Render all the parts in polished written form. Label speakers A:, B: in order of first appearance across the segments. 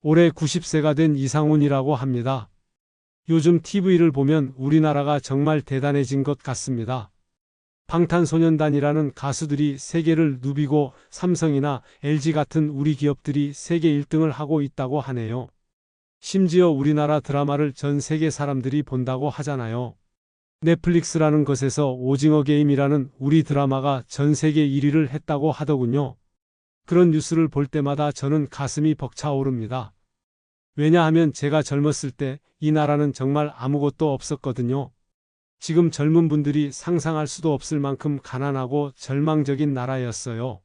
A: 올해 90세가 된 이상훈이라고 합니다. 요즘 TV를 보면 우리나라가 정말 대단해진 것 같습니다. 방탄소년단이라는 가수들이 세계를 누비고 삼성이나 LG 같은 우리 기업들이 세계 1등을 하고 있다고 하네요. 심지어 우리나라 드라마를 전 세계 사람들이 본다고 하잖아요. 넷플릭스라는 것에서 오징어 게임이라는 우리 드라마가 전 세계 1위를 했다고 하더군요. 그런 뉴스를 볼 때마다 저는 가슴이 벅차오릅니다. 왜냐하면 제가 젊었을 때 이 나라는 정말 아무것도 없었거든요. 지금 젊은 분들이 상상할 수도 없을 만큼 가난하고 절망적인 나라였어요.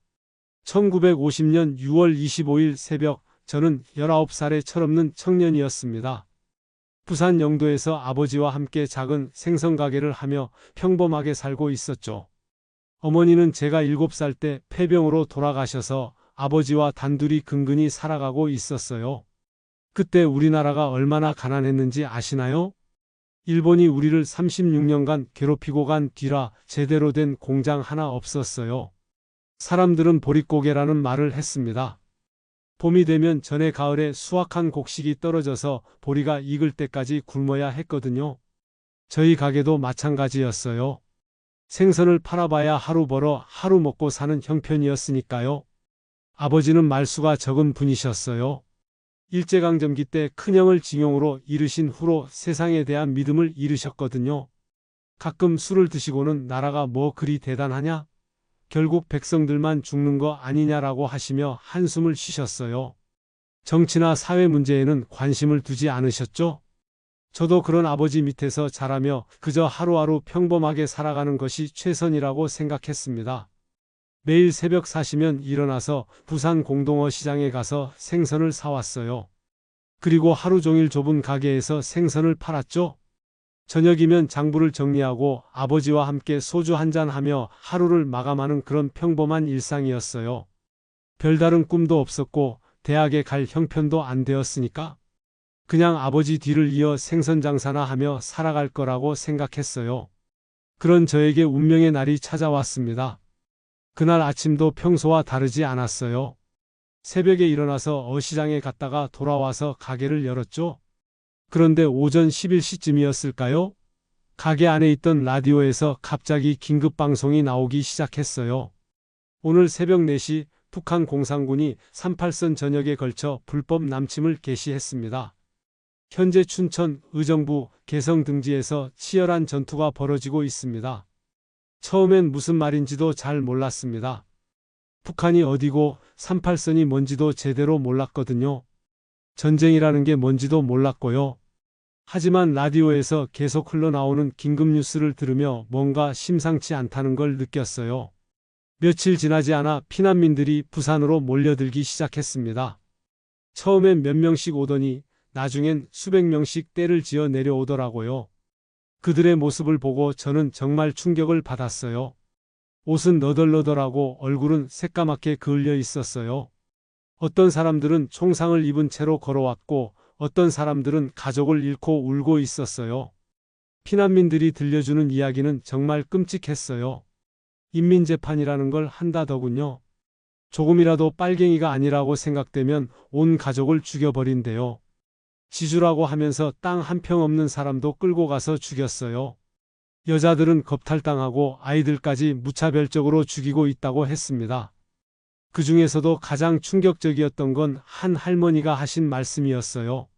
A: 1950년 6월 25일 새벽, 저는 19살의 철없는 청년이었습니다. 부산 영도에서 아버지와 함께 작은 생선 가게를 하며 평범하게 살고 있었죠. 어머니는 제가 7살 때 폐병으로 돌아가셔서 아버지와 단둘이 근근히 살아가고 있었어요. 그때 우리나라가 얼마나 가난했는지 아시나요? 일본이 우리를 36년간 괴롭히고 간 뒤라 제대로 된 공장 하나 없었어요. 사람들은 보릿고개라는 말을 했습니다. 봄이 되면 전해 가을에 수확한 곡식이 떨어져서 보리가 익을 때까지 굶어야 했거든요. 저희 가게도 마찬가지였어요. 생선을 팔아봐야 하루 벌어 하루 먹고 사는 형편이었으니까요. 아버지는 말수가 적은 분이셨어요. 일제강점기 때 큰형을 징용으로 잃으신 후로 세상에 대한 믿음을 잃으셨거든요. 가끔 술을 드시고는 나라가 뭐 그리 대단하냐? 결국 백성들만 죽는 거 아니냐라고 하시며 한숨을 쉬셨어요. 정치나 사회 문제에는 관심을 두지 않으셨죠? 저도 그런 아버지 밑에서 자라며 그저 하루하루 평범하게 살아가는 것이 최선이라고 생각했습니다. 매일 새벽 4시면 일어나서 부산 공동어 시장에 가서 생선을 사왔어요. 그리고 하루 종일 좁은 가게에서 생선을 팔았죠. 저녁이면 장부를 정리하고 아버지와 함께 소주 한잔하며 하루를 마감하는 그런 평범한 일상이었어요. 별다른 꿈도 없었고 대학에 갈 형편도 안 되었으니까 그냥 아버지 뒤를 이어 생선 장사나 하며 살아갈 거라고 생각했어요. 그런 저에게 운명의 날이 찾아왔습니다. 그날 아침도 평소와 다르지 않았어요. 새벽에 일어나서 어시장에 갔다가 돌아와서 가게를 열었죠. 그런데 오전 11시쯤이었을까요? 가게 안에 있던 라디오에서 갑자기 긴급방송이 나오기 시작했어요. 오늘 새벽 4시 북한 공산군이 38선 전역에 걸쳐 불법 남침을 개시했습니다. 현재 춘천, 의정부, 개성 등지에서 치열한 전투가 벌어지고 있습니다. 처음엔 무슨 말인지도 잘 몰랐습니다. 북한이 어디고 38선이 뭔지도 제대로 몰랐거든요. 전쟁이라는 게 뭔지도 몰랐고요. 하지만 라디오에서 계속 흘러나오는 긴급 뉴스를 들으며 뭔가 심상치 않다는 걸 느꼈어요. 며칠 지나지 않아 피난민들이 부산으로 몰려들기 시작했습니다. 처음엔 몇 명씩 오더니 나중엔 수백 명씩 떼를 지어 내려오더라고요. 그들의 모습을 보고 저는 정말 충격을 받았어요. 옷은 너덜너덜하고 얼굴은 새까맣게 그을려 있었어요. 어떤 사람들은 총상을 입은 채로 걸어왔고 어떤 사람들은 가족을 잃고 울고 있었어요. 피난민들이 들려주는 이야기는 정말 끔찍했어요. 인민재판이라는 걸 한다더군요. 조금이라도 빨갱이가 아니라고 생각되면 온 가족을 죽여버린대요. 지주라고 하면서 땅 한 평 없는 사람도 끌고 가서 죽였어요. 여자들은 겁탈당하고 아이들까지 무차별적으로 죽이고 있다고 했습니다. 그 중에서도 가장 충격적이었던 건 한 할머니가 하신 말씀이었어요.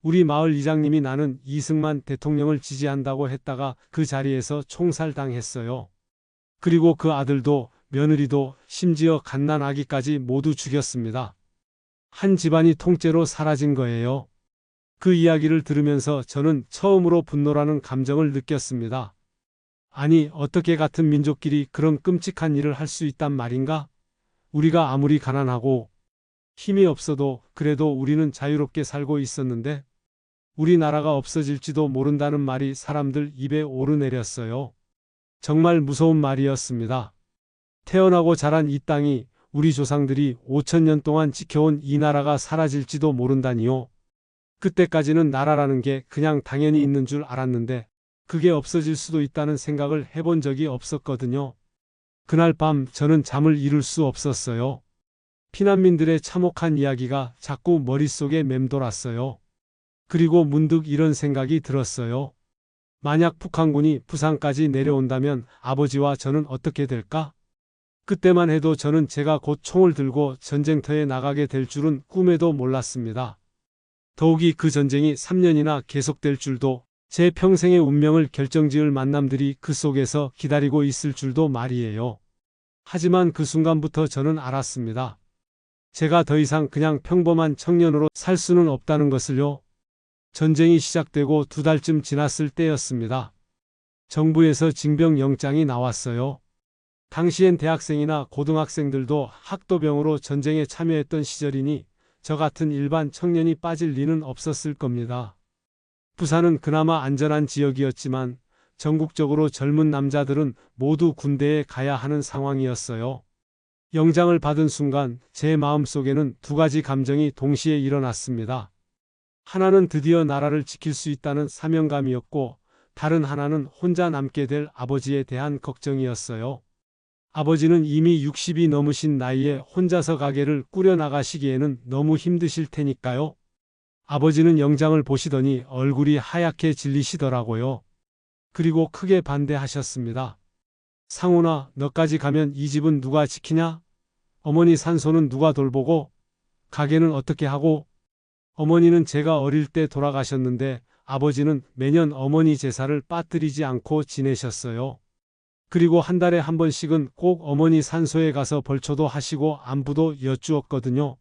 A: 우리 마을 이장님이 나는 이승만 대통령을 지지한다고 했다가 그 자리에서 총살당했어요. 그리고 그 아들도 며느리도 심지어 갓난아기까지 모두 죽였습니다. 한 집안이 통째로 사라진 거예요. 그 이야기를 들으면서 저는 처음으로 분노라는 감정을 느꼈습니다. 아니, 어떻게 같은 민족끼리 그런 끔찍한 일을 할 수 있단 말인가? 우리가 아무리 가난하고 힘이 없어도 그래도 우리는 자유롭게 살고 있었는데 우리나라가 없어질지도 모른다는 말이 사람들 입에 오르내렸어요. 정말 무서운 말이었습니다. 태어나고 자란 이 땅이 우리 조상들이 5,000년 동안 지켜온 이 나라가 사라질지도 모른다니요. 그때까지는 나라라는 게 그냥 당연히 있는 줄 알았는데 그게 없어질 수도 있다는 생각을 해본 적이 없었거든요. 그날 밤 저는 잠을 이룰 수 없었어요. 피난민들의 참혹한 이야기가 자꾸 머릿속에 맴돌았어요. 그리고 문득 이런 생각이 들었어요. 만약 북한군이 부산까지 내려온다면 아버지와 저는 어떻게 될까? 그때만 해도 저는 제가 곧 총을 들고 전쟁터에 나가게 될 줄은 꿈에도 몰랐습니다. 더욱이 그 전쟁이 3년이나 계속될 줄도, 제 평생의 운명을 결정지을 만남들이 그 속에서 기다리고 있을 줄도 말이에요. 하지만 그 순간부터 저는 알았습니다. 제가 더 이상 그냥 평범한 청년으로 살 수는 없다는 것을요. 전쟁이 시작되고 2달쯤 지났을 때였습니다. 정부에서 징병영장이 나왔어요. 당시엔 대학생이나 고등학생들도 학도병으로 전쟁에 참여했던 시절이니 저 같은 일반 청년이 빠질 리는 없었을 겁니다. 부산은 그나마 안전한 지역이었지만 전국적으로 젊은 남자들은 모두 군대에 가야 하는 상황이었어요. 영장을 받은 순간 제 마음속에는 2가지 감정이 동시에 일어났습니다. 하나는 드디어 나라를 지킬 수 있다는 사명감이었고, 다른 하나는 혼자 남게 될 아버지에 대한 걱정이었어요. 아버지는 이미 60이 넘으신 나이에 혼자서 가게를 꾸려나가시기에는 너무 힘드실 테니까요. 아버지는 영장을 보시더니 얼굴이 하얗게 질리시더라고요. 그리고 크게 반대하셨습니다. 상훈아, 너까지 가면 이 집은 누가 지키냐? 어머니 산소는 누가 돌보고? 가게는 어떻게 하고? 어머니는 제가 어릴 때 돌아가셨는데 아버지는 매년 어머니 제사를 빠뜨리지 않고 지내셨어요. 그리고 한 달에 한 번씩은 꼭 어머니 산소에 가서 벌초도 하시고 안부도 여쭈었거든요.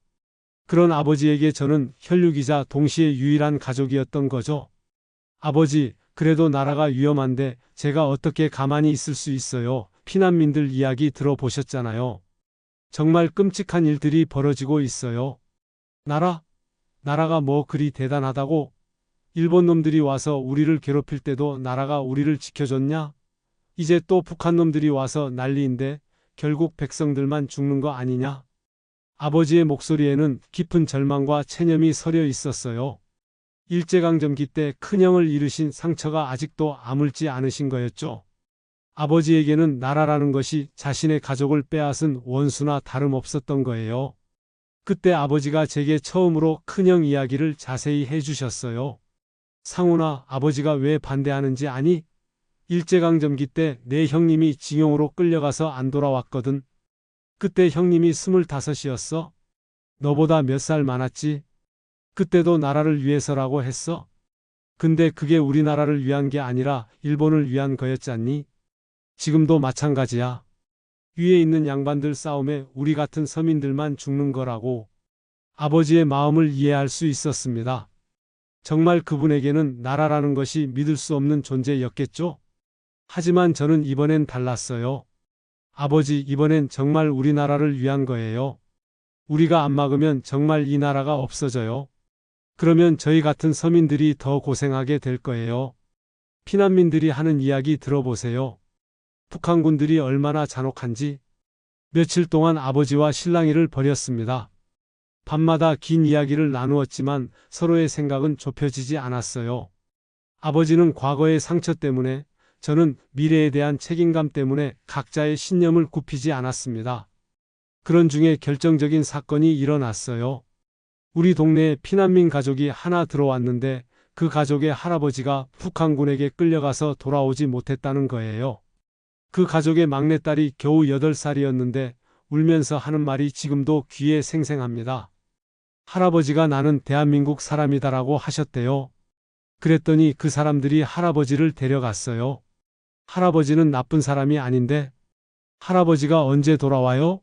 A: 그런 아버지에게 저는 혈육이자 동시에 유일한 가족이었던 거죠. 아버지, 그래도 나라가 위험한데 제가 어떻게 가만히 있을 수 있어요. 피난민들 이야기 들어보셨잖아요. 정말 끔찍한 일들이 벌어지고 있어요. 나라가 뭐 그리 대단하다고? 일본 놈들이 와서 우리를 괴롭힐 때도 나라가 우리를 지켜줬냐? 이제 또 북한 놈들이 와서 난리인데 결국 백성들만 죽는 거 아니냐? 아버지의 목소리에는 깊은 절망과 체념이 서려 있었어요. 일제강점기 때 큰형을 잃으신 상처가 아직도 아물지 않으신 거였죠. 아버지에게는 나라라는 것이 자신의 가족을 빼앗은 원수나 다름없었던 거예요. 그때 아버지가 제게 처음으로 큰형 이야기를 자세히 해주셨어요. 상훈아, 아버지가 왜 반대하는지 아니? 일제강점기 때 내 형님이 징용으로 끌려가서 안 돌아왔거든. 그때 형님이 25이었어. 너보다 몇 살 많았지? 그때도 나라를 위해서라고 했어. 근데 그게 우리나라를 위한 게 아니라 일본을 위한 거였잖니? 지금도 마찬가지야. 위에 있는 양반들 싸움에 우리 같은 서민들만 죽는 거라고. 아버지의 마음을 이해할 수 있었습니다. 정말 그분에게는 나라라는 것이 믿을 수 없는 존재였겠죠? 하지만 저는 이번엔 달랐어요. 아버지, 이번엔 정말 우리나라를 위한 거예요. 우리가 안 막으면 정말 이 나라가 없어져요. 그러면 저희 같은 서민들이 더 고생하게 될 거예요. 피난민들이 하는 이야기 들어보세요. 북한군들이 얼마나 잔혹한지. 며칠 동안 아버지와 실랑이를 벌였습니다. 밤마다 긴 이야기를 나누었지만 서로의 생각은 좁혀지지 않았어요. 아버지는 과거의 상처 때문에, 저는 미래에 대한 책임감 때문에 각자의 신념을 굽히지 않았습니다. 그런 중에 결정적인 사건이 일어났어요. 우리 동네에 피난민 가족이 하나 들어왔는데 그 가족의 할아버지가 북한군에게 끌려가서 돌아오지 못했다는 거예요. 그 가족의 막내딸이 겨우 8살이었는데 울면서 하는 말이 지금도 귀에 생생합니다. 할아버지가 나는 대한민국 사람이다라고 하셨대요. 그랬더니 그 사람들이 할아버지를 데려갔어요. 할아버지는 나쁜 사람이 아닌데 할아버지가 언제 돌아와요?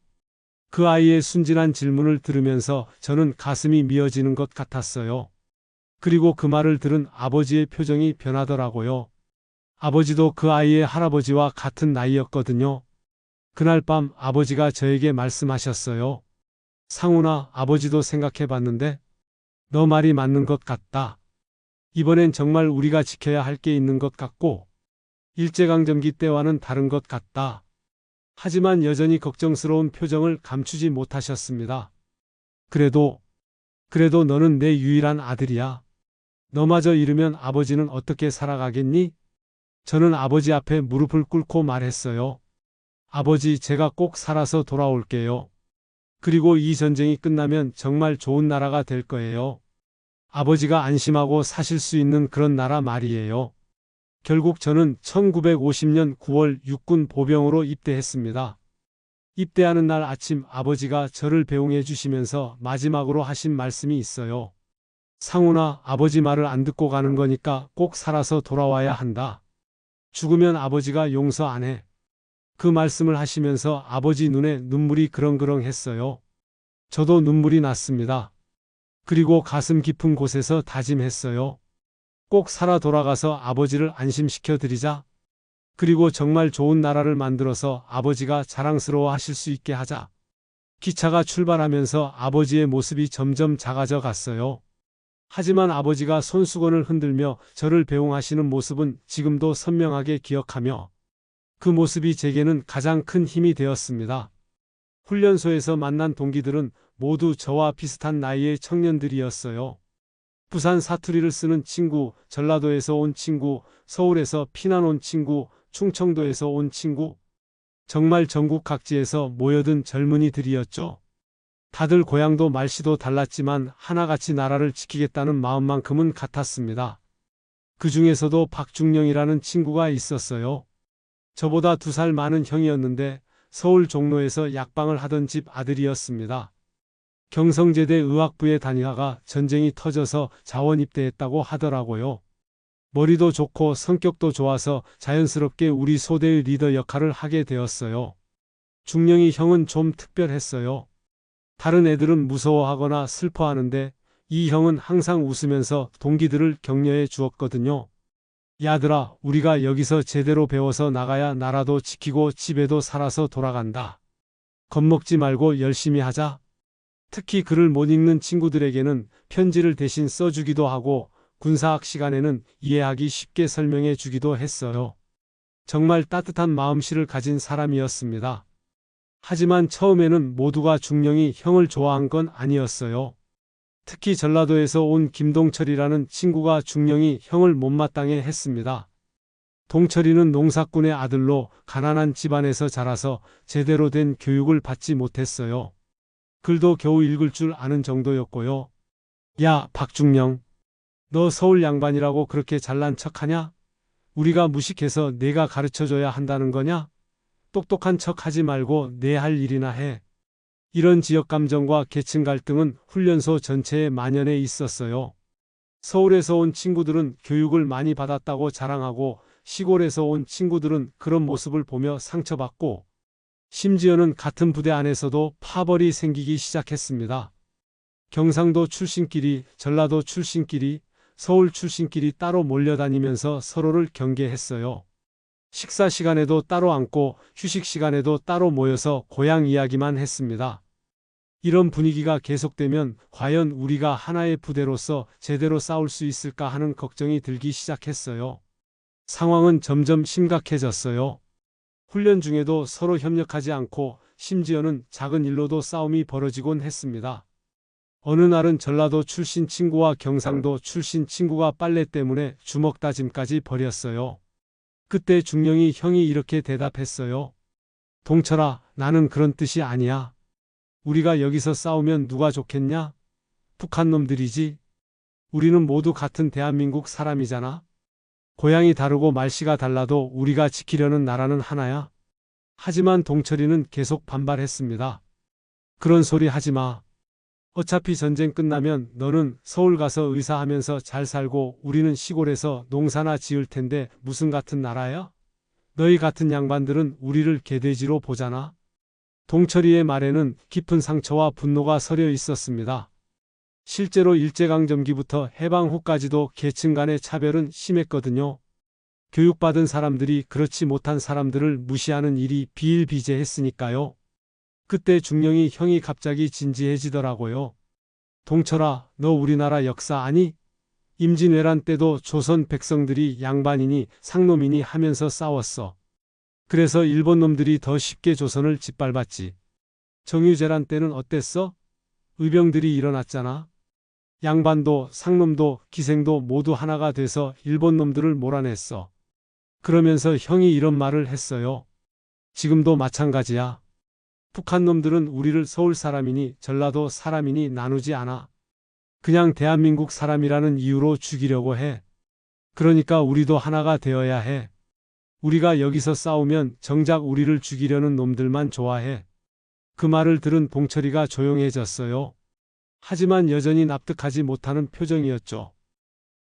A: 그 아이의 순진한 질문을 들으면서 저는 가슴이 미어지는 것 같았어요. 그리고 그 말을 들은 아버지의 표정이 변하더라고요. 아버지도 그 아이의 할아버지와 같은 나이였거든요. 그날 밤 아버지가 저에게 말씀하셨어요. 상훈아, 아버지도 생각해봤는데 너 말이 맞는 것 같다. 이번엔 정말 우리가 지켜야 할 게 있는 것 같고 일제강점기 때와는 다른 것 같다. 하지만 여전히 걱정스러운 표정을 감추지 못하셨습니다. 그래도 너는 내 유일한 아들이야. 너마저 잃으면 아버지는 어떻게 살아가겠니? 저는 아버지 앞에 무릎을 꿇고 말했어요. 아버지, 제가 꼭 살아서 돌아올게요. 그리고 이 전쟁이 끝나면 정말 좋은 나라가 될 거예요. 아버지가 안심하고 사실 수 있는 그런 나라 말이에요. 결국 저는 1950년 9월 육군 보병으로 입대했습니다. 입대하는 날 아침 아버지가 저를 배웅해 주시면서 마지막으로 하신 말씀이 있어요. 상훈아, 아버지 말을 안 듣고 가는 거니까 꼭 살아서 돌아와야 한다. 죽으면 아버지가 용서 안 해. 그 말씀을 하시면서 아버지 눈에 눈물이 그렁그렁했어요. 저도 눈물이 났습니다. 그리고 가슴 깊은 곳에서 다짐했어요. 꼭 살아 돌아가서 아버지를 안심시켜 드리자. 그리고 정말 좋은 나라를 만들어서 아버지가 자랑스러워 하실 수 있게 하자. 기차가 출발하면서 아버지의 모습이 점점 작아져 갔어요. 하지만 아버지가 손수건을 흔들며 저를 배웅하시는 모습은 지금도 선명하게 기억하며 그 모습이 제게는 가장 큰 힘이 되었습니다. 훈련소에서 만난 동기들은 모두 저와 비슷한 나이의 청년들이었어요. 부산 사투리를 쓰는 친구, 전라도에서 온 친구, 서울에서 피난 온 친구, 충청도에서 온 친구, 정말 전국 각지에서 모여든 젊은이들이었죠. 다들 고향도 말씨도 달랐지만 하나같이 나라를 지키겠다는 마음만큼은 같았습니다. 그 중에서도 박중령이라는 친구가 있었어요. 저보다 2살 많은 형이었는데 서울 종로에서 약방을 하던 집 아들이었습니다. 경성제대 의학부에 다니다가 전쟁이 터져서 자원 입대했다고 하더라고요. 머리도 좋고 성격도 좋아서 자연스럽게 우리 소대의 리더 역할을 하게 되었어요. 중령이 형은 좀 특별했어요. 다른 애들은 무서워하거나 슬퍼하는데 이 형은 항상 웃으면서 동기들을 격려해 주었거든요. 야들아, 우리가 여기서 제대로 배워서 나가야 나라도 지키고 집에도 살아서 돌아간다. 겁먹지 말고 열심히 하자. 특히 글을 못 읽는 친구들에게는 편지를 대신 써주기도 하고 군사학 시간에는 이해하기 쉽게 설명해 주기도 했어요. 정말 따뜻한 마음씨를 가진 사람이었습니다. 하지만 처음에는 모두가 중령이 형을 좋아한 건 아니었어요. 특히 전라도에서 온 김동철이라는 친구가 중령이 형을 못마땅해 했습니다. 동철이는 농사꾼의 아들로 가난한 집안에서 자라서 제대로 된 교육을 받지 못했어요. 글도 겨우 읽을 줄 아는 정도였고요. 야, 박중령. 너 서울 양반이라고 그렇게 잘난 척하냐? 우리가 무식해서 내가 가르쳐줘야 한다는 거냐? 똑똑한 척 하지 말고 내 할 일이나 해. 이런 지역 감정과 계층 갈등은 훈련소 전체에 만연해 있었어요. 서울에서 온 친구들은 교육을 많이 받았다고 자랑하고 시골에서 온 친구들은 그런 모습을 보며 상처받고 심지어는 같은 부대 안에서도 파벌이 생기기 시작했습니다. 경상도 출신끼리, 전라도 출신끼리, 서울 출신끼리 따로 몰려다니면서 서로를 경계했어요. 식사 시간에도 따로 앉고 휴식 시간에도 따로 모여서 고향 이야기만 했습니다. 이런 분위기가 계속되면 과연 우리가 하나의 부대로서 제대로 싸울 수 있을까 하는 걱정이 들기 시작했어요. 상황은 점점 심각해졌어요. 훈련 중에도 서로 협력하지 않고 심지어는 작은 일로도 싸움이 벌어지곤 했습니다. 어느 날은 전라도 출신 친구와 경상도 출신 친구가 빨래 때문에 주먹 다짐까지 벌였어요. 그때 중령이 형이 이렇게 대답했어요. 동철아, 나는 그런 뜻이 아니야. 우리가 여기서 싸우면 누가 좋겠냐? 북한 놈들이지. 우리는 모두 같은 대한민국 사람이잖아. 고향이 다르고 말씨가 달라도 우리가 지키려는 나라는 하나야. 하지만 동철이는 계속 반발했습니다. 그런 소리 하지 마. 어차피 전쟁 끝나면 너는 서울 가서 의사하면서 잘 살고 우리는 시골에서 농사나 지을 텐데 무슨 같은 나라야? 너희 같은 양반들은 우리를 개돼지로 보잖아. 동철이의 말에는 깊은 상처와 분노가 서려 있었습니다. 실제로 일제강점기부터 해방 후까지도 계층 간의 차별은 심했거든요. 교육받은 사람들이 그렇지 못한 사람들을 무시하는 일이 비일비재했으니까요. 그때 중령이 형이 갑자기 진지해지더라고요. 동철아, 너 우리나라 역사 아니? 임진왜란 때도 조선 백성들이 양반이니 상놈이니 하면서 싸웠어. 그래서 일본 놈들이 더 쉽게 조선을 짓밟았지. 정유재란 때는 어땠어? 의병들이 일어났잖아. 양반도 상놈도 기생도 모두 하나가 돼서 일본 놈들을 몰아냈어. 그러면서 형이 이런 말을 했어요. 지금도 마찬가지야. 북한 놈들은 우리를 서울 사람이니 전라도 사람이니 나누지 않아. 그냥 대한민국 사람이라는 이유로 죽이려고 해. 그러니까 우리도 하나가 되어야 해. 우리가 여기서 싸우면 정작 우리를 죽이려는 놈들만 좋아해. 그 말을 들은 동철이가 조용해졌어요. 하지만 여전히 납득하지 못하는 표정이었죠.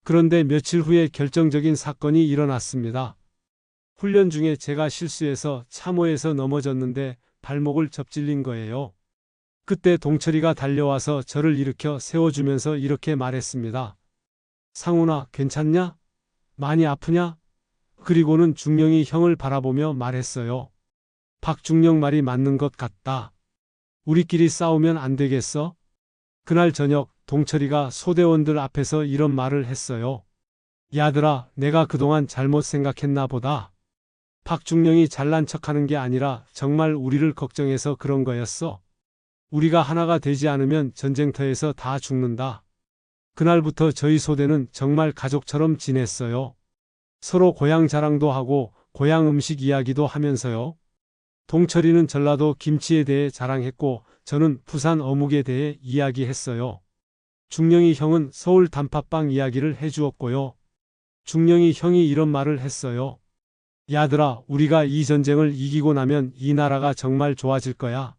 A: 그런데 며칠 후에 결정적인 사건이 일어났습니다. 훈련 중에 제가 실수해서 참호에서 넘어졌는데 발목을 접질린 거예요. 그때 동철이가 달려와서 저를 일으켜 세워주면서 이렇게 말했습니다. 상훈아, 괜찮냐? 많이 아프냐? 그리고는 중령이 형을 바라보며 말했어요. 박중령 말이 맞는 것 같다. 우리끼리 싸우면 안 되겠어? 그날 저녁 동철이가 소대원들 앞에서 이런 말을 했어요. 야들아, 내가 그동안 잘못 생각했나 보다. 박중령이 잘난 척하는 게 아니라 정말 우리를 걱정해서 그런 거였어. 우리가 하나가 되지 않으면 전쟁터에서 다 죽는다. 그날부터 저희 소대는 정말 가족처럼 지냈어요. 서로 고향 자랑도 하고 고향 음식 이야기도 하면서요. 동철이는 전라도 김치에 대해 자랑했고 저는 부산 어묵에 대해 이야기했어요. 중령이 형은 서울 단팥빵 이야기를 해주었고요. 중령이 형이 이런 말을 했어요. 야들아, 우리가 이 전쟁을 이기고 나면 이 나라가 정말 좋아질 거야.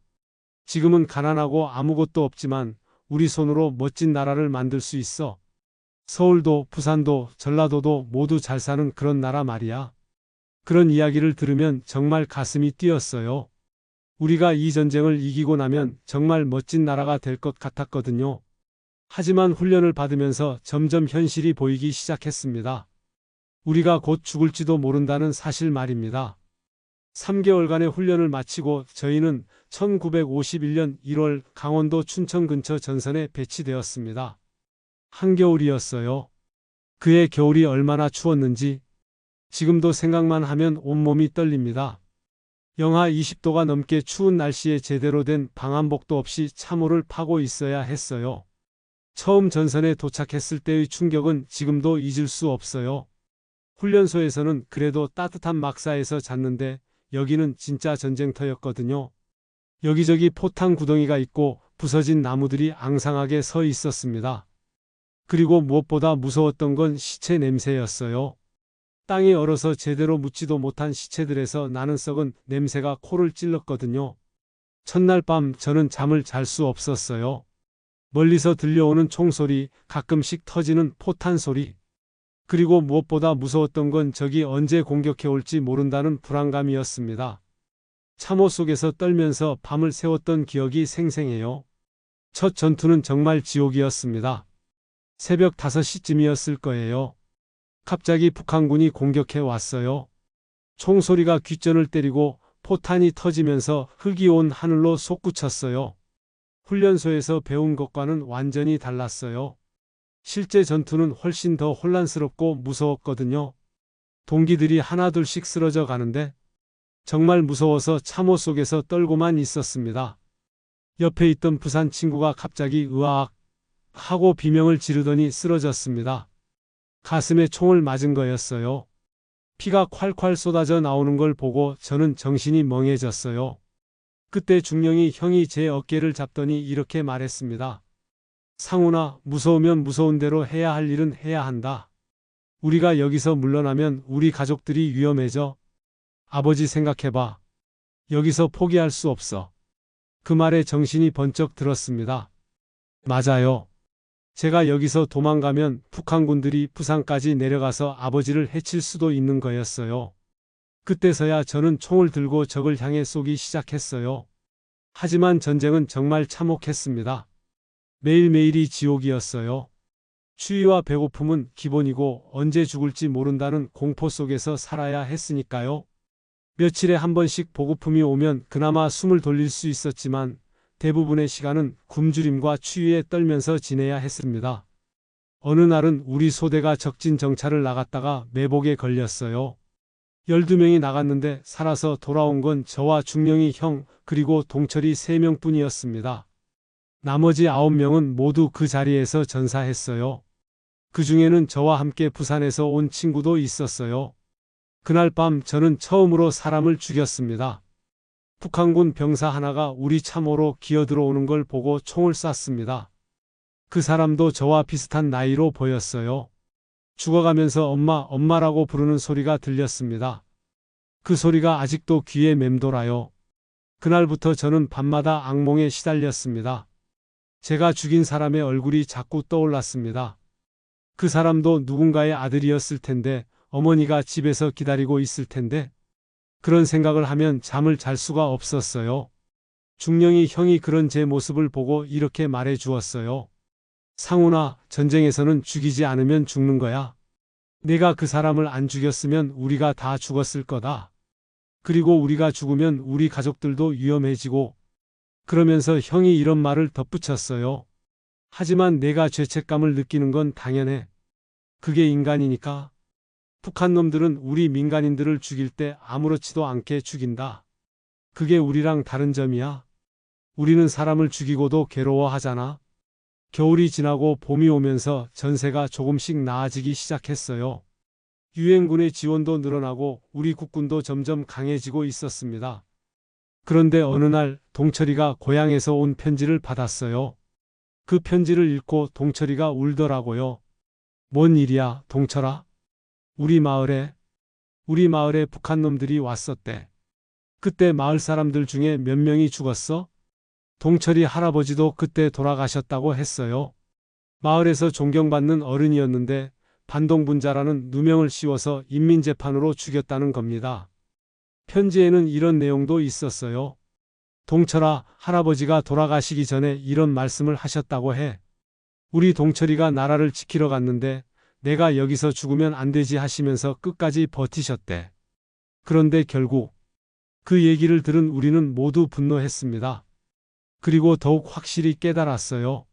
A: 지금은 가난하고 아무것도 없지만 우리 손으로 멋진 나라를 만들 수 있어. 서울도 부산도 전라도도 모두 잘 사는 그런 나라 말이야. 그런 이야기를 들으면 정말 가슴이 뛰었어요. 우리가 이 전쟁을 이기고 나면 정말 멋진 나라가 될 것 같았거든요. 하지만 훈련을 받으면서 점점 현실이 보이기 시작했습니다. 우리가 곧 죽을지도 모른다는 사실 말입니다. 3개월간의 훈련을 마치고 저희는 1951년 1월 강원도 춘천 근처 전선에 배치되었습니다. 한겨울이었어요. 그해 겨울이 얼마나 추웠는지 지금도 생각만 하면 온몸이 떨립니다. 영하 20도가 넘게 추운 날씨에 제대로 된 방한복도 없이 참호를 파고 있어야 했어요. 처음 전선에 도착했을 때의 충격은 지금도 잊을 수 없어요. 훈련소에서는 그래도 따뜻한 막사에서 잤는데 여기는 진짜 전쟁터였거든요. 여기저기 포탄 구덩이가 있고 부서진 나무들이 앙상하게 서 있었습니다. 그리고 무엇보다 무서웠던 건 시체 냄새였어요. 땅에 얼어서 제대로 묻지도 못한 시체들에서 나는 썩은 냄새가 코를 찔렀거든요. 첫날 밤 저는 잠을 잘 수 없었어요. 멀리서 들려오는 총소리, 가끔씩 터지는 포탄 소리. 그리고 무엇보다 무서웠던 건 적이 언제 공격해 올지 모른다는 불안감이었습니다. 참호 속에서 떨면서 밤을 새웠던 기억이 생생해요. 첫 전투는 정말 지옥이었습니다. 새벽 5시쯤이었을 거예요. 갑자기 북한군이 공격해 왔어요. 총소리가 귓전을 때리고 포탄이 터지면서 흙이 온 하늘로 솟구쳤어요. 훈련소에서 배운 것과는 완전히 달랐어요. 실제 전투는 훨씬 더 혼란스럽고 무서웠거든요. 동기들이 하나둘씩 쓰러져 가는데 정말 무서워서 참호 속에서 떨고만 있었습니다. 옆에 있던 부산 친구가 갑자기 으악 하고 비명을 지르더니 쓰러졌습니다. 가슴에 총을 맞은 거였어요. 피가 콸콸 쏟아져 나오는 걸 보고 저는 정신이 멍해졌어요. 그때 중령이 형이 제 어깨를 잡더니 이렇게 말했습니다. 상훈아, 무서우면 무서운 대로 해야 할 일은 해야 한다. 우리가 여기서 물러나면 우리 가족들이 위험해져. 아버지 생각해봐. 여기서 포기할 수 없어. 그 말에 정신이 번쩍 들었습니다. 맞아요. 제가 여기서 도망가면 북한군들이 부산까지 내려가서 아버지를 해칠 수도 있는 거였어요. 그때서야 저는 총을 들고 적을 향해 쏘기 시작했어요. 하지만 전쟁은 정말 참혹했습니다. 매일매일이 지옥이었어요. 추위와 배고픔은 기본이고 언제 죽을지 모른다는 공포 속에서 살아야 했으니까요. 며칠에 한 번씩 보고품이 오면 그나마 숨을 돌릴 수 있었지만 대부분의 시간은 굶주림과 추위에 떨면서 지내야 했습니다. 어느 날은 우리 소대가 적진 정찰을 나갔다가 매복에 걸렸어요. 12명이 나갔는데 살아서 돌아온 건 저와 중령이 형 그리고 동철이 3명뿐이었습니다. 나머지 9명은 모두 그 자리에서 전사했어요. 그 중에는 저와 함께 부산에서 온 친구도 있었어요. 그날 밤 저는 처음으로 사람을 죽였습니다. 북한군 병사 하나가 우리 참호로 기어들어오는 걸 보고 총을 쐈습니다. 그 사람도 저와 비슷한 나이로 보였어요. 죽어가면서 엄마, 엄마라고 부르는 소리가 들렸습니다. 그 소리가 아직도 귀에 맴돌아요. 그날부터 저는 밤마다 악몽에 시달렸습니다. 제가 죽인 사람의 얼굴이 자꾸 떠올랐습니다. 그 사람도 누군가의 아들이었을 텐데, 어머니가 집에서 기다리고 있을 텐데, 그런 생각을 하면 잠을 잘 수가 없었어요. 중령이 형이 그런 제 모습을 보고 이렇게 말해 주었어요. 상훈아, 전쟁에서는 죽이지 않으면 죽는 거야. 내가 그 사람을 안 죽였으면 우리가 다 죽었을 거다. 그리고 우리가 죽으면 우리 가족들도 위험해지고, 그러면서 형이 이런 말을 덧붙였어요. 하지만 내가 죄책감을 느끼는 건 당연해. 그게 인간이니까. 북한 놈들은 우리 민간인들을 죽일 때 아무렇지도 않게 죽인다. 그게 우리랑 다른 점이야. 우리는 사람을 죽이고도 괴로워하잖아. 겨울이 지나고 봄이 오면서 전세가 조금씩 나아지기 시작했어요. 유엔군의 지원도 늘어나고 우리 국군도 점점 강해지고 있었습니다. 그런데 어느 날 동철이가 고향에서 온 편지를 받았어요. 그 편지를 읽고 동철이가 울더라고요. 뭔 일이야, 동철아? 우리 마을에 북한 놈들이 왔었대. 그때 마을 사람들 중에 몇 명이 죽었어? 동철이 할아버지도 그때 돌아가셨다고 했어요. 마을에서 존경받는 어른이었는데 반동분자라는 누명을 씌워서 인민재판으로 죽였다는 겁니다. 편지에는 이런 내용도 있었어요. 동철아, 할아버지가 돌아가시기 전에 이런 말씀을 하셨다고 해. 우리 동철이가 나라를 지키러 갔는데 내가 여기서 죽으면 안 되지 하시면서 끝까지 버티셨대. 그런데 결국 그 얘기를 들은 우리는 모두 분노했습니다. 그리고 더욱 확실히 깨달았어요.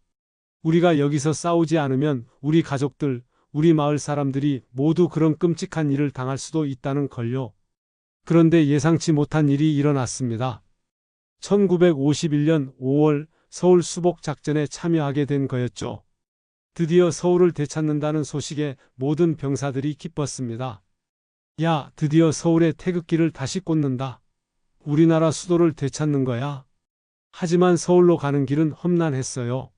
A: 우리가 여기서 싸우지 않으면 우리 가족들, 우리 마을 사람들이 모두 그런 끔찍한 일을 당할 수도 있다는 걸요. 그런데 예상치 못한 일이 일어났습니다. 1951년 5월 서울 수복 작전에 참여하게 된 거였죠. 드디어 서울을 되찾는다는 소식에 모든 병사들이 기뻤습니다. 야, 드디어 서울에 태극기를 다시 꽂는다. 우리나라 수도를 되찾는 거야. 하지만 서울로 가는 길은 험난했어요.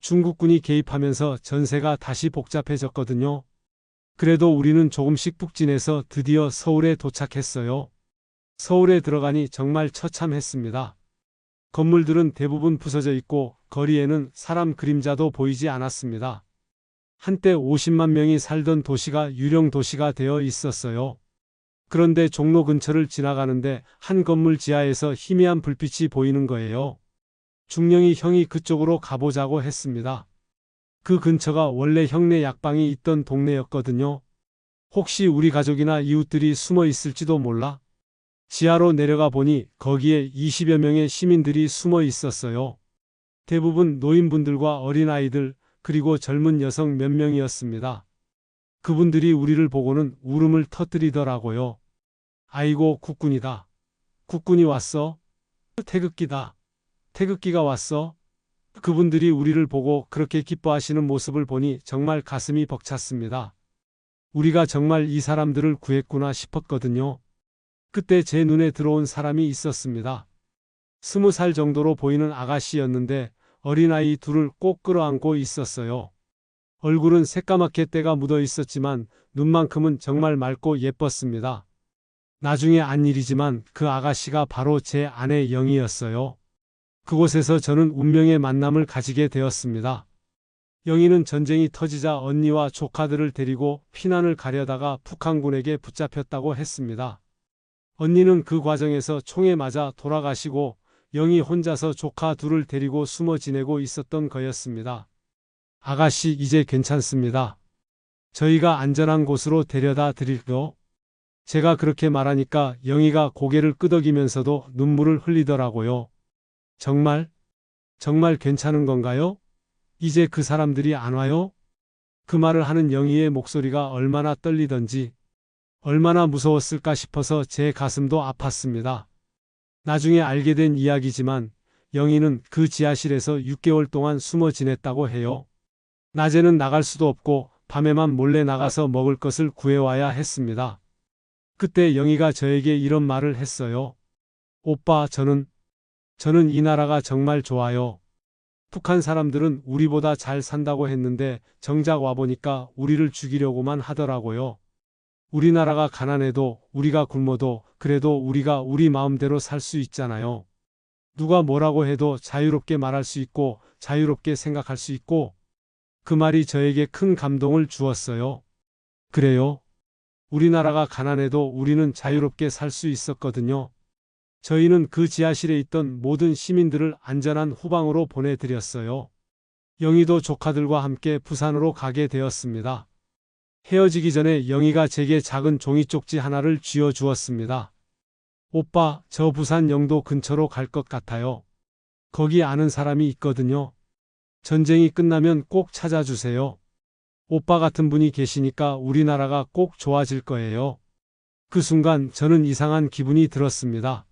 A: 중국군이 개입하면서 전세가 다시 복잡해졌거든요. 그래도 우리는 조금씩 북진해서 드디어 서울에 도착했어요. 서울에 들어가니 정말 처참했습니다. 건물들은 대부분 부서져 있고 거리에는 사람 그림자도 보이지 않았습니다. 한때 50만 명이 살던 도시가 유령 도시가 되어 있었어요. 그런데 종로 근처를 지나가는데 한 건물 지하에서 희미한 불빛이 보이는 거예요. 중령이 형이 그쪽으로 가보자고 했습니다. 그 근처가 원래 형네 약방이 있던 동네였거든요. 혹시 우리 가족이나 이웃들이 숨어 있을지도 몰라. 지하로 내려가 보니 거기에 20여 명의 시민들이 숨어 있었어요. 대부분 노인분들과 어린아이들 그리고 젊은 여성 몇 명이었습니다. 그분들이 우리를 보고는 울음을 터뜨리더라고요. 아이고, 국군이다. 국군이 왔어. 태극기다. 태극기가 왔어. 그분들이 우리를 보고 그렇게 기뻐하시는 모습을 보니 정말 가슴이 벅찼습니다. 우리가 정말 이 사람들을 구했구나 싶었거든요. 그때 제 눈에 들어온 사람이 있었습니다. 20살 정도로 보이는 아가씨였는데 어린아이 둘을 꼭 끌어안고 있었어요. 얼굴은 새까맣게 때가 묻어 있었지만 눈만큼은 정말 맑고 예뻤습니다. 나중에 안 일이지만 그 아가씨가 바로 제 아내 영희였어요. 그곳에서 저는 운명의 만남을 가지게 되었습니다. 영희는 전쟁이 터지자 언니와 조카들을 데리고 피난을 가려다가 북한군에게 붙잡혔다고 했습니다. 언니는 그 과정에서 총에 맞아 돌아가시고 영희 혼자서 조카 둘을 데리고 숨어 지내고 있었던 거였습니다. 아가씨, 이제 괜찮습니다. 저희가 안전한 곳으로 데려다 드릴게요. 제가 그렇게 말하니까 영희가 고개를 끄덕이면서도 눈물을 흘리더라고요. 정말 괜찮은 건가요? 이제 그 사람들이 안 와요? 그 말을 하는 영희의 목소리가 얼마나 떨리던지 얼마나 무서웠을까 싶어서 제 가슴도 아팠습니다. 나중에 알게 된 이야기지만 영희는 그 지하실에서 6개월 동안 숨어 지냈다고 해요. 낮에는 나갈 수도 없고 밤에만 몰래 나가서 먹을 것을 구해와야 했습니다. 그때 영희가 저에게 이런 말을 했어요. 오빠, 저는 이 나라가 정말 좋아요. 북한 사람들은 우리보다 잘 산다고 했는데 정작 와보니까 우리를 죽이려고만 하더라고요. 우리나라가 가난해도 우리가 굶어도 그래도 우리가 우리 마음대로 살 수 있잖아요. 누가 뭐라고 해도 자유롭게 말할 수 있고 자유롭게 생각할 수 있고 그 말이 저에게 큰 감동을 주었어요. 그래요. 우리나라가 가난해도 우리는 자유롭게 살 수 있었거든요. 저희는 그 지하실에 있던 모든 시민들을 안전한 후방으로 보내드렸어요. 영희도 조카들과 함께 부산으로 가게 되었습니다. 헤어지기 전에 영희가 제게 작은 종이 쪽지 하나를 쥐어 주었습니다. 오빠, 저 부산 영도 근처로 갈 것 같아요. 거기 아는 사람이 있거든요. 전쟁이 끝나면 꼭 찾아주세요. 오빠 같은 분이 계시니까 우리나라가 꼭 좋아질 거예요. 그 순간 저는 이상한 기분이 들었습니다.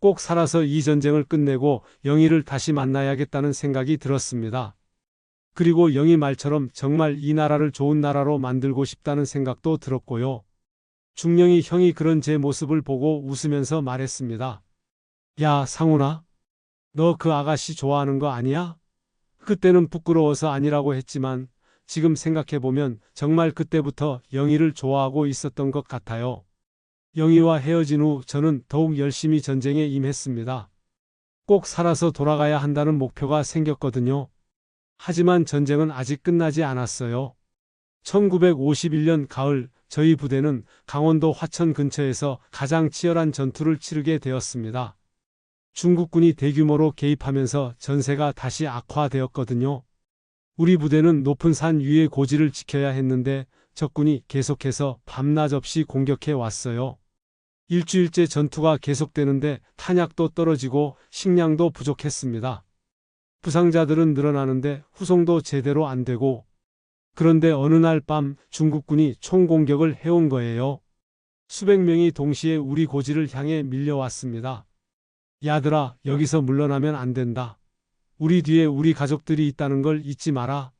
A: 꼭 살아서 이 전쟁을 끝내고 영희를 다시 만나야겠다는 생각이 들었습니다. 그리고 영희 말처럼 정말 이 나라를 좋은 나라로 만들고 싶다는 생각도 들었고요. 중령이 형이 그런 제 모습을 보고 웃으면서 말했습니다. 야, 상훈아, 너 그 아가씨 좋아하는 거 아니야? 그때는 부끄러워서 아니라고 했지만 지금 생각해보면 정말 그때부터 영희를 좋아하고 있었던 것 같아요. 영희와 헤어진 후 저는 더욱 열심히 전쟁에 임했습니다. 꼭 살아서 돌아가야 한다는 목표가 생겼거든요. 하지만 전쟁은 아직 끝나지 않았어요. 1951년 가을 저희 부대는 강원도 화천 근처에서 가장 치열한 전투를 치르게 되었습니다. 중국군이 대규모로 개입하면서 전세가 다시 악화되었거든요. 우리 부대는 높은 산 위의 고지를 지켜야 했는데 적군이 계속해서 밤낮 없이 공격해 왔어요. 일주일째 전투가 계속되는데 탄약도 떨어지고 식량도 부족했습니다. 부상자들은 늘어나는데 후송도 제대로 안 되고 그런데 어느 날 밤 중국군이 총공격을 해온 거예요. 수백 명이 동시에 우리 고지를 향해 밀려왔습니다. 야들아, 여기서 물러나면 안 된다. 우리 뒤에 우리 가족들이 있다는 걸 잊지 마라.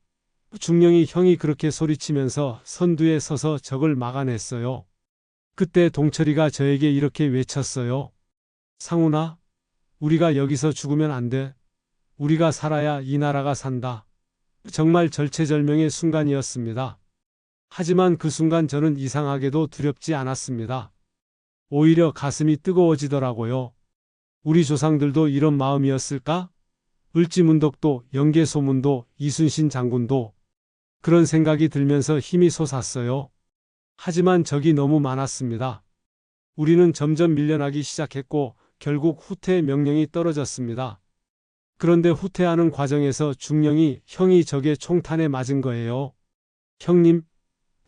A: 중령이 형이 그렇게 소리치면서 선두에 서서 적을 막아냈어요. 그때 동철이가 저에게 이렇게 외쳤어요. 상훈아, 우리가 여기서 죽으면 안 돼. 우리가 살아야 이 나라가 산다. 정말 절체절명의 순간이었습니다. 하지만 그 순간 저는 이상하게도 두렵지 않았습니다. 오히려 가슴이 뜨거워지더라고요. 우리 조상들도 이런 마음이었을까? 을지문덕도, 영계소문도, 이순신 장군도 그런 생각이 들면서 힘이 솟았어요. 하지만 적이 너무 많았습니다. 우리는 점점 밀려나기 시작했고 결국 후퇴 명령이 떨어졌습니다. 그런데 후퇴하는 과정에서 중령이 형이 적의 총탄에 맞은 거예요. 형님,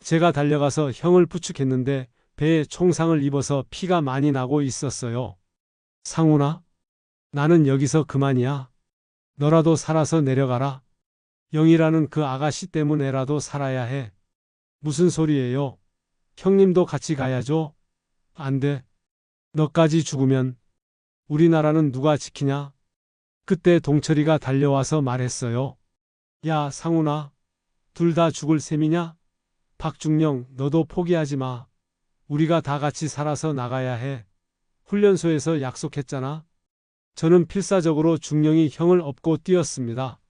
A: 제가 달려가서 형을 부축했는데 배에 총상을 입어서 피가 많이 나고 있었어요. 상훈아, 나는 여기서 그만이야. 너라도 살아서 내려가라. 영희라는 그 아가씨 때문에라도 살아야 해. 무슨 소리예요? 형님도 같이 가야죠. 안 돼. 너까지 죽으면 우리나라는 누가 지키냐? 그때 동철이가 달려와서 말했어요. 야, 상훈아, 둘 다 죽을 셈이냐? 박중령, 너도 포기하지 마. 우리가 다 같이 살아서 나가야 해. 훈련소에서 약속했잖아. 저는 필사적으로 중령이 형을 업고 뛰었습니다.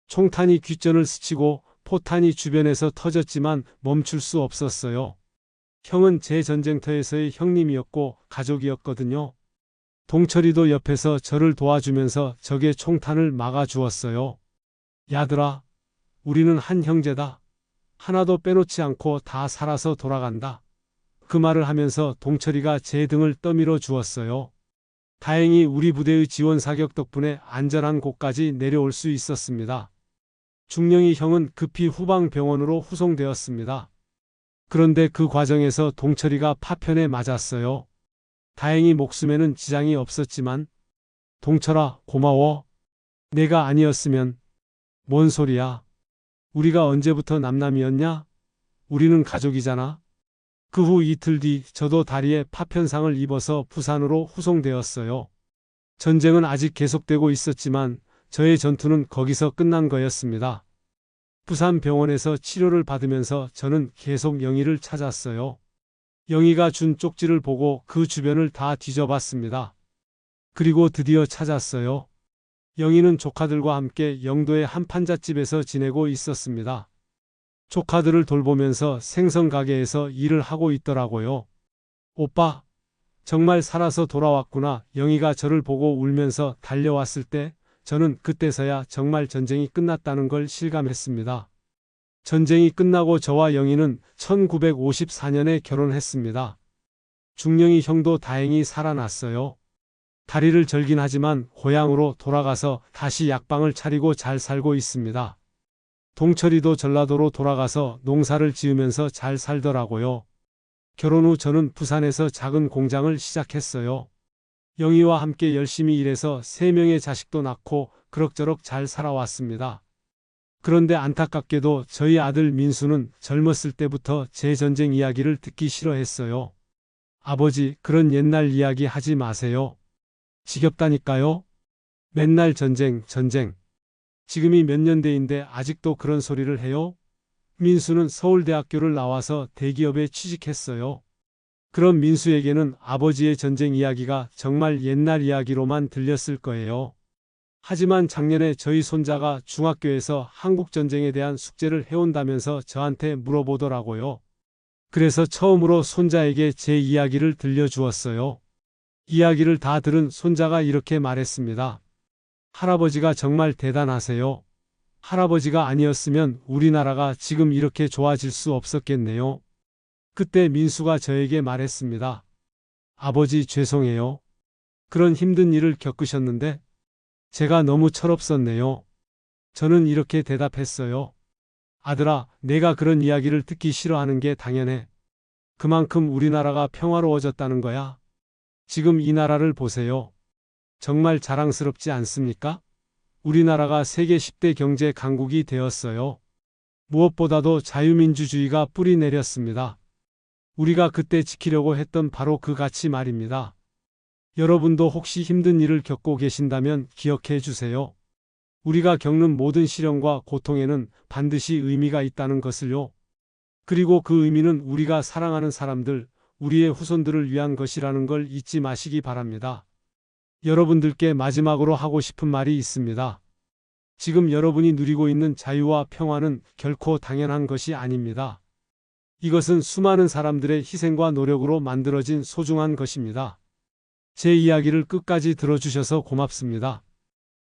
A: 총탄이 귓전을 스치고 포탄이 주변에서 터졌지만 멈출 수 없었어요. 형은 제 전쟁터에서의 형님이었고 가족이었거든요. 동철이도 옆에서 저를 도와주면서 적의 총탄을 막아주었어요. 야들아, 우리는 한 형제다. 하나도 빼놓지 않고 다 살아서 돌아간다. 그 말을 하면서 동철이가 제 등을 떠밀어 주었어요. 다행히 우리 부대의 지원 사격 덕분에 안전한 곳까지 내려올 수 있었습니다. 중령이 형은 급히 후방 병원으로 후송되었습니다. 그런데 그 과정에서 동철이가 파편에 맞았어요. 다행히 목숨에는 지장이 없었지만 동철아, 고마워. 내가 아니었으면. 뭔 소리야. 우리가 언제부터 남남이었냐? 우리는 가족이잖아. 그 후 이틀 뒤 저도 다리에 파편상을 입어서 부산으로 후송되었어요. 전쟁은 아직 계속되고 있었지만 저의 전투는 거기서 끝난 거였습니다. 부산 병원에서 치료를 받으면서 저는 계속 영희를 찾았어요. 영희가 준 쪽지를 보고 그 주변을 다 뒤져봤습니다. 그리고 드디어 찾았어요. 영희는 조카들과 함께 영도의 한 판잣집에서 지내고 있었습니다. 조카들을 돌보면서 생선 가게에서 일을 하고 있더라고요. 오빠, 정말 살아서 돌아왔구나. 영희가 저를 보고 울면서 달려왔을 때 저는 그때서야 정말 전쟁이 끝났다는 걸 실감했습니다. 전쟁이 끝나고 저와 영희는 1954년에 결혼했습니다. 중령이 형도 다행히 살아났어요. 다리를 절긴 하지만 고향으로 돌아가서 다시 약방을 차리고 잘 살고 있습니다. 동철이도 전라도로 돌아가서 농사를 지으면서 잘 살더라고요. 결혼 후 저는 부산에서 작은 공장을 시작했어요. 영희와 함께 열심히 일해서 3명의 자식도 낳고 그럭저럭 잘 살아왔습니다. 그런데 안타깝게도 저희 아들 민수는 젊었을 때부터 제 전쟁 이야기를 듣기 싫어했어요. 아버지, 그런 옛날 이야기 하지 마세요. 지겹다니까요. 맨날 전쟁, 전쟁. 지금이 몇 년대인데 아직도 그런 소리를 해요? 민수는 서울대학교를 나와서 대기업에 취직했어요. 그럼 민수에게는 아버지의 전쟁 이야기가 정말 옛날 이야기로만 들렸을 거예요. 하지만 작년에 저희 손자가 중학교에서 한국전쟁에 대한 숙제를 해온다면서 저한테 물어보더라고요. 그래서 처음으로 손자에게 제 이야기를 들려주었어요. 이야기를 다 들은 손자가 이렇게 말했습니다. 할아버지가 정말 대단하세요. 할아버지가 아니었으면 우리나라가 지금 이렇게 좋아질 수 없었겠네요. 그때 민수가 저에게 말했습니다. 아버지, 죄송해요. 그런 힘든 일을 겪으셨는데 제가 너무 철없었네요. 저는 이렇게 대답했어요. 아들아, 내가 그런 이야기를 듣기 싫어하는 게 당연해. 그만큼 우리나라가 평화로워졌다는 거야. 지금 이 나라를 보세요. 정말 자랑스럽지 않습니까? 우리나라가 세계 10대 경제 강국이 되었어요. 무엇보다도 자유민주주의가 뿌리 내렸습니다. 우리가 그때 지키려고 했던 바로 그 가치 말입니다. 여러분도 혹시 힘든 일을 겪고 계신다면 기억해 주세요. 우리가 겪는 모든 시련과 고통에는 반드시 의미가 있다는 것을요. 그리고 그 의미는 우리가 사랑하는 사람들, 우리의 후손들을 위한 것이라는 걸 잊지 마시기 바랍니다. 여러분들께 마지막으로 하고 싶은 말이 있습니다. 지금 여러분이 누리고 있는 자유와 평화는 결코 당연한 것이 아닙니다. 이것은 수많은 사람들의 희생과 노력으로 만들어진 소중한 것입니다. 제 이야기를 끝까지 들어주셔서 고맙습니다.